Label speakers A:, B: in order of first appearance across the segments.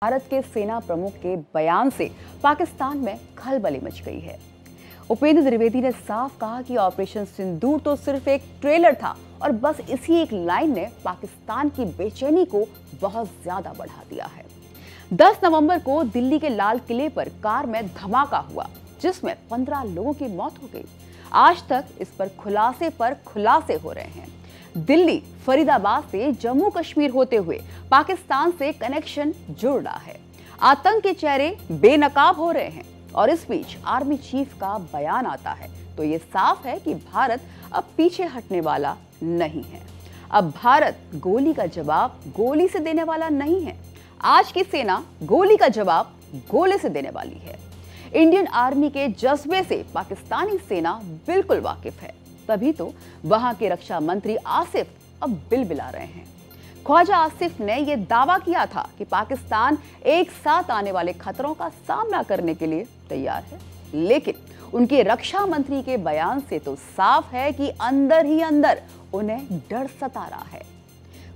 A: भारत के सेना प्रमुख के बयान से पाकिस्तान में खलबली मच गई है। उपेंद्र द्विवेदी ने साफ कहा कि ऑपरेशन सिंदूर तो सिर्फ एक ट्रेलर था और बस इसी एक लाइन ने पाकिस्तान की बेचैनी को बहुत ज्यादा बढ़ा दिया है। 10 नवंबर को दिल्ली के लाल किले पर कार में धमाका हुआ जिसमें 15 लोगों की मौत हो गई। आज तक इस पर खुलासे हो रहे हैं। दिल्ली फरीदाबाद से जम्मू कश्मीर होते हुए पाकिस्तान से कनेक्शन जुड़ रहा है। आतंक के चेहरे बेनकाब हो रहे हैं और इस बीच आर्मी चीफ का बयान आता है तो ये साफ है कि भारत अब पीछे हटने वाला नहीं है। अब भारत गोली का जवाब गोली से देने वाला नहीं है। आज की सेना गोली का जवाब गोले से देने वाली है। इंडियन आर्मी के जज्बे से पाकिस्तानी सेना बिल्कुल वाकिफ है, तभी तो वहां के रक्षा मंत्री आसिफ अब बिलबिला रहे हैं। ख्वाजा आसिफ ने यह दावा किया था कि पाकिस्तान एक साथ आने वाले खतरों का सामना करने के लिए तैयार है, लेकिन उनके रक्षा मंत्री के बयान से तो साफ है कि अंदर ही अंदर उन्हें डर सता रहा है।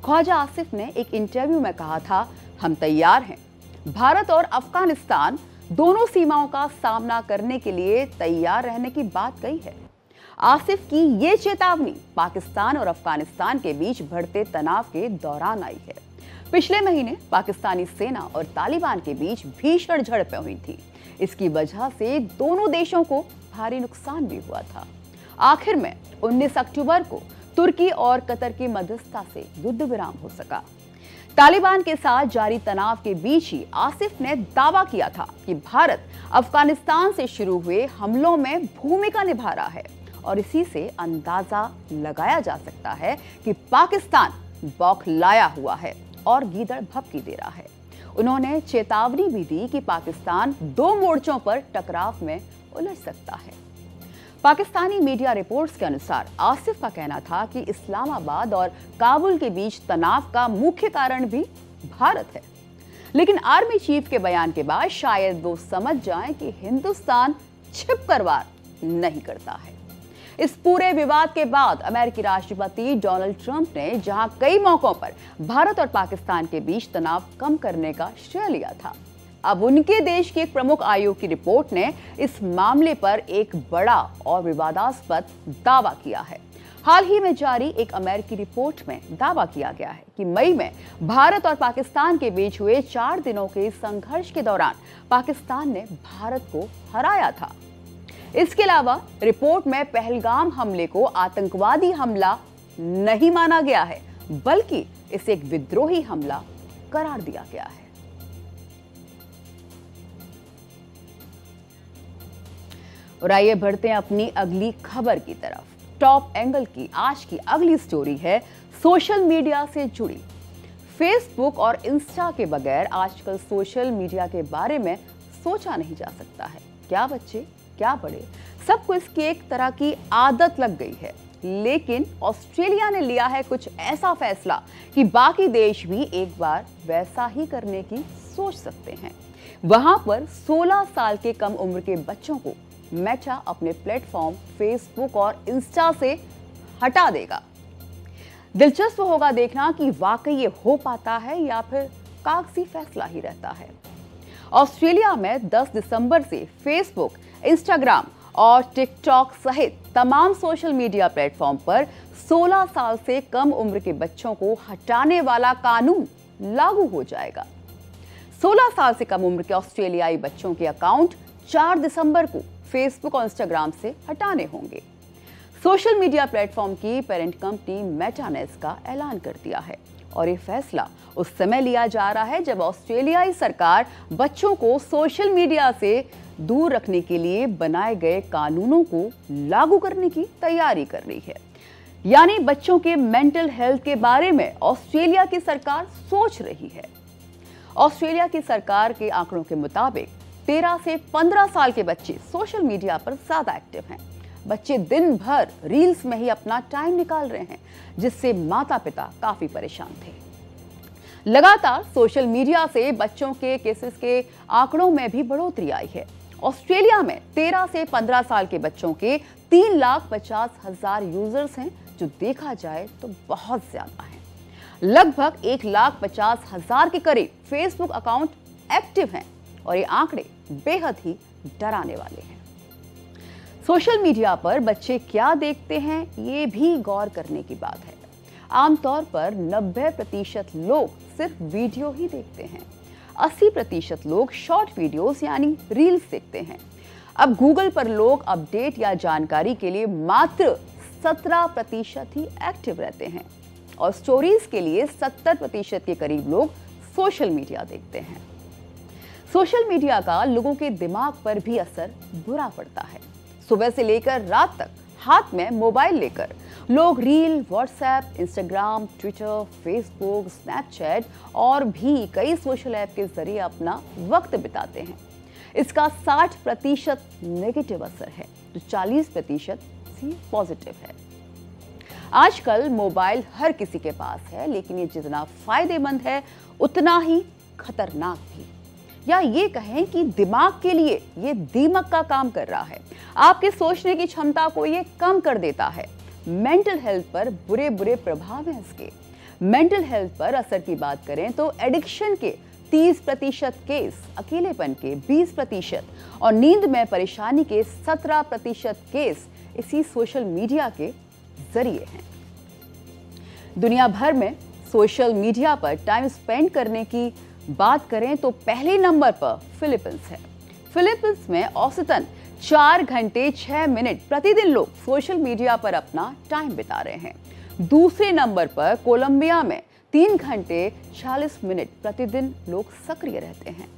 A: ख्वाजा आसिफ ने एक इंटरव्यू में कहा था, हम तैयार हैं। भारत और अफगानिस्तान दोनों सीमाओं का सामना करने के लिए तैयार रहने की बात कही है। आसिफ की ये चेतावनी पाकिस्तान और अफगानिस्तान के बीच बढ़ते तनाव के दौरान आई है। पिछले महीने पाकिस्तानी सेना और तालिबान के बीच भीषण झड़पें हुई थी। इसकी वजह से दोनों देशों को भारी नुकसान भी हुआ था। आखिर में 19 अक्टूबर को तुर्की और कतर की मध्यस्थता से युद्ध विराम हो सका। तालिबान के साथ जारी तनाव के बीच ही आसिफ ने दावा किया था कि भारत अफगानिस्तान से शुरू हुए हमलों में भूमिका निभा रहा है और इसी से अंदाजा लगाया जा सकता है कि पाकिस्तान बौखलाया हुआ है और गीदड़ भभकी दे रहा है। उन्होंने चेतावनी भी दी कि पाकिस्तान 2 मोर्चों पर टकराव में उलझ सकता है। पाकिस्तानी मीडिया रिपोर्ट्स के अनुसार आसिफ का कहना था कि इस्लामाबाद और काबुल के बीच तनाव का मुख्य कारण भी भारत है, लेकिन आर्मी चीफ के बयान के बाद शायद वो समझ जाएं कि हिंदुस्तान छिपकर वार नहीं करता है। इस पूरे विवाद के बाद अमेरिकी राष्ट्रपति डोनाल्ड ट्रंप ने जहां कई मौकों पर भारत और पाकिस्तान के बीच तनाव कम करने का श्रेय लिया था, अब उनके देश के एक प्रमुख आयोग की रिपोर्ट ने इस मामले पर एक बड़ा और विवादास्पद दावा किया है। हाल ही में जारी एक अमेरिकी रिपोर्ट में दावा किया गया है कि मई में भारत और पाकिस्तान के बीच हुए 4 दिनों के संघर्ष के दौरान पाकिस्तान ने भारत को हराया था। इसके अलावा रिपोर्ट में पहलगाम हमले को आतंकवादी हमला नहीं माना गया है, बल्कि इसे एक विद्रोही हमला करार दिया गया है। और आइए बढ़ते हैं अपनी अगली खबर की तरफ। टॉप एंगल की आज की अगली स्टोरी है सोशल मीडिया से जुड़ी। फेसबुक और इंस्टा के बगैर आजकल सोशल मीडिया के बारे में सोचा नहीं जा सकता है। क्या बच्चे क्या बड़े, सबको इसकी एक तरह की आदत लग गई है। लेकिन ऑस्ट्रेलिया ने लिया है कुछ ऐसा फैसला कि बाकी देश भी एक बार वैसा ही करने की सोच सकते हैं। वहां पर 16 साल के कम उम्र के बच्चों को मेटा अपने प्लेटफॉर्म फेसबुक और इंस्टा से हटा देगा। दिलचस्प होगा देखना कि वाकई ये हो पाता है या फिर कागजी फैसला ही रहता है। ऑस्ट्रेलिया में 10 दिसंबर से फेसबुक, इंस्टाग्राम और टिकटॉक सहित तमाम सोशल मीडिया प्लेटफॉर्म पर 16 साल से कम उम्र के बच्चों को हटाने वाला कानून लागू हो जाएगा। 16 साल से कम उम्र के ऑस्ट्रेलियाई बच्चों के अकाउंट 4 दिसंबर को फेसबुक और इंस्टाग्राम से हटाने होंगे। सोशल मीडिया प्लेटफॉर्म की पेरेंट कंपनी मेटा ने इसका ऐलान कर दिया है और ये फैसला उस समय लिया जा रहा है जब ऑस्ट्रेलियाई सरकार बच्चों को सोशल मीडिया से दूर रखने के लिए बनाए गए कानूनों को लागू करने की तैयारी कर रही है। यानी बच्चों के मेंटल हेल्थ के बारे में ऑस्ट्रेलिया की सरकार सोच रही है। ऑस्ट्रेलिया की सरकार के आंकड़ों के मुताबिक 13 से 15 साल के बच्चे सोशल मीडिया पर ज्यादा एक्टिव हैं। बच्चे दिन भर रील्स में ही अपना टाइम निकाल रहे हैं, जिससे माता पिता काफी परेशान थे। लगातार सोशल मीडिया से बच्चों के केसेस के आंकड़ों में भी बढ़ोतरी आई है। ऑस्ट्रेलिया में 13 से 15 साल के बच्चों के 3,50,000 यूजर्स हैं, जो देखा जाए तो बहुत ज्यादा है। लगभग 1,50,000 के करीब फेसबुक अकाउंट एक्टिव हैं और ये आंकड़े बेहद ही डराने वाले हैं। सोशल मीडिया पर बच्चे क्या देखते हैं, ये भी गौर करने की बात है। आमतौर पर 90% लोग सिर्फ वीडियो ही देखते हैं। 80% लोग शॉर्ट वीडियोस यानी रील्स देखते हैं। अब गूगल पर लोग अपडेट या जानकारी के लिए मात्र 17% ही एक्टिव रहते हैं और स्टोरीज के लिए 70% के करीब लोग सोशल मीडिया देखते हैं। सोशल मीडिया का लोगों के दिमाग पर भी असर बुरा पड़ता है। सुबह से लेकर रात तक हाथ में मोबाइल लेकर लोग reel, WhatsApp, Instagram, Twitter, Facebook, Snapchat और भी कई सोशल ऐप के जरिए अपना वक्त बिताते हैं। इसका 60% नेगेटिव असर है तो 40% पॉजिटिव है। आजकल मोबाइल हर किसी के पास है, लेकिन ये जितना फायदेमंद है उतना ही खतरनाक भी, या ये कहें कि दिमाग के लिए ये दीमक का काम कर रहा है। आपके सोचने की क्षमता को ये कम कर देता है। मेंटल हेल्थ पर बुरे बुरे प्रभाव हैं इसके। मेंटल हेल्थ पर असर की बात करें तो एडिक्शन के 30% केस, अकेलेपन के 20% और नींद में परेशानी के 17% केस इसी सोशल मीडिया के जरिए हैं। दुनिया भर में सोशल मीडिया पर टाइम स्पेंड करने की बात करें तो पहले नंबर पर फिलीपींस है। फिलीपींस में औसतन 4 घंटे 6 मिनट प्रतिदिन लोग सोशल मीडिया पर अपना टाइम बिता रहे हैं। दूसरे नंबर पर कोलंबिया में 3 घंटे 46 मिनट प्रतिदिन लोग सक्रिय रहते हैं।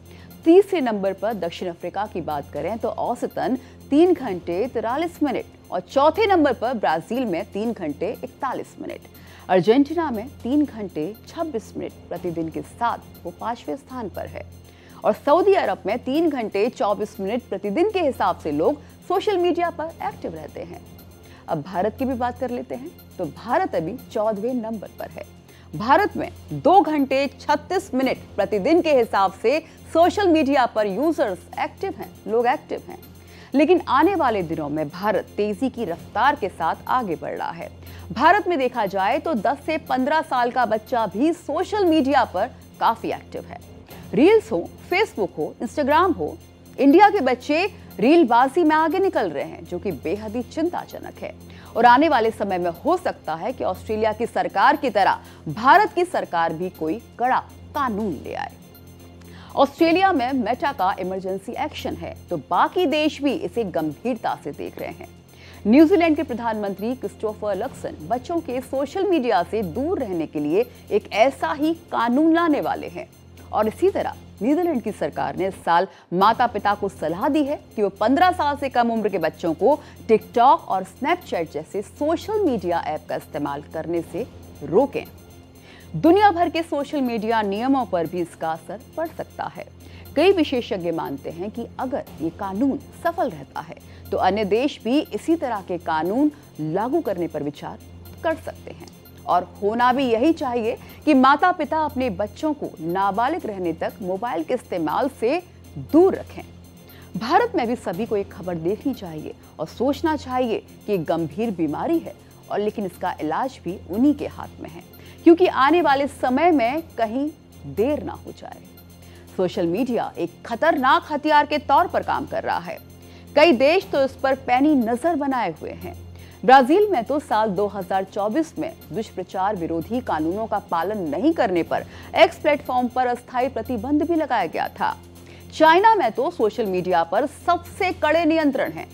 A: तीसरे नंबर पर दक्षिण अफ्रीका की बात करें तो औसतन 3 घंटे 43 मिनट और चौथे नंबर पर ब्राजील में 3 घंटे 41 मिनट। अर्जेंटीना में 3 घंटे 26 मिनट प्रतिदिन के साथ वो 5वें स्थान पर है और सऊदी अरब में 3 घंटे 24 मिनट प्रतिदिन के हिसाब से लोग सोशल मीडिया पर एक्टिव रहते हैं। अब भारत की भी बात कर लेते हैं तो भारत अभी 14वें नंबर पर है। भारत में 2 घंटे 36 मिनट प्रतिदिन के हिसाब से सोशल मीडिया पर यूजर्स एक्टिव हैं, लोग एक्टिव हैं। लेकिन आने वाले दिनों में भारत तेजी की रफ्तार के साथ आगे बढ़ रहा है। भारत में देखा जाए तो 10 से 15 साल का बच्चा भी सोशल मीडिया पर काफी एक्टिव है। रील्स हो, फेसबुक हो, इंस्टाग्राम हो, इंडिया के बच्चे रीलबाजी में आगे निकल रहे हैं, जो कि बेहद ही चिंताजनक है। और आने वाले समय में हो सकता है कि ऑस्ट्रेलिया की सरकार की तरह भारत की सरकार भी कोई कड़ा कानून ले आए। ऑस्ट्रेलिया में मेटा का इमरजेंसी एक्शन है तो बाकी देश भी इसे गंभीरता से देख रहे हैं। न्यूजीलैंड के प्रधानमंत्री क्रिस्टोफर लक्सन बच्चों के सोशल मीडिया से दूर रहने के लिए एक ऐसा ही कानून लाने वाले हैं। और इसी तरह नीदरलैंड की सरकार ने इस साल माता पिता को सलाह दी है कि वो 15 साल से कम उम्र के बच्चों को टिकटॉक और स्नैपचैट जैसे सोशल मीडिया ऐप का इस्तेमाल करने से रोकें। दुनिया भर के सोशल मीडिया नियमों पर भी इसका असर पड़ सकता है। कई विशेषज्ञ मानते हैं कि अगर ये कानून सफल रहता है तो अन्य देश भी इसी तरह के कानून लागू करने पर विचार कर सकते हैं। और होना भी यही चाहिए कि माता पिता अपने बच्चों को नाबालिग रहने तक मोबाइल के इस्तेमाल से दूर रखें। भारत में भी सभी को एक खबर देखनी चाहिए और सोचना चाहिए कि एक गंभीर बीमारी है और लेकिन इसका इलाज भी उन्हीं के हाथ में है, क्योंकि आने वाले समय में कहीं देर ना हो जाए। सोशल मीडिया एक खतरनाक हथियार के तौर पर काम कर रहा है। कई देश तो इस पर पैनी नजर बनाए हुए हैं। ब्राजील में तो साल 2024 में दुष्प्रचार विरोधी कानूनों का पालन नहीं करने पर एक्स प्लेटफॉर्म पर अस्थायी प्रतिबंध भी लगाया गया था। चाइना में तो सोशल मीडिया पर सबसे कड़े नियंत्रण हैं।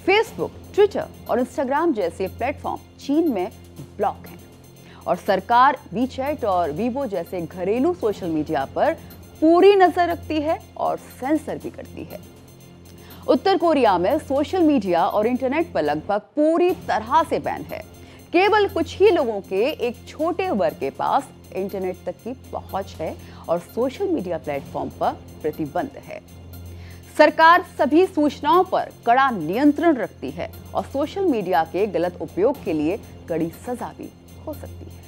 A: फेसबुक, ट्विटर और इंस्टाग्राम जैसे प्लेटफॉर्म चीन में ब्लॉक हैं और सरकार वीचैट और वीवो जैसे घरेलू सोशल मीडिया पर पूरी नजर रखती है और सेंसर भी करती है। उत्तर कोरिया में सोशल मीडिया और इंटरनेट पर लगभग पूरी तरह से बैन है। केवल कुछ ही लोगों के एक छोटे वर्ग के पास इंटरनेट तक की पहुंच है और सोशल मीडिया प्लेटफॉर्म पर प्रतिबंध है। सरकार सभी सूचनाओं पर कड़ा नियंत्रण रखती है और सोशल मीडिया के गलत उपयोग के लिए कड़ी सजा भी हो सकती है।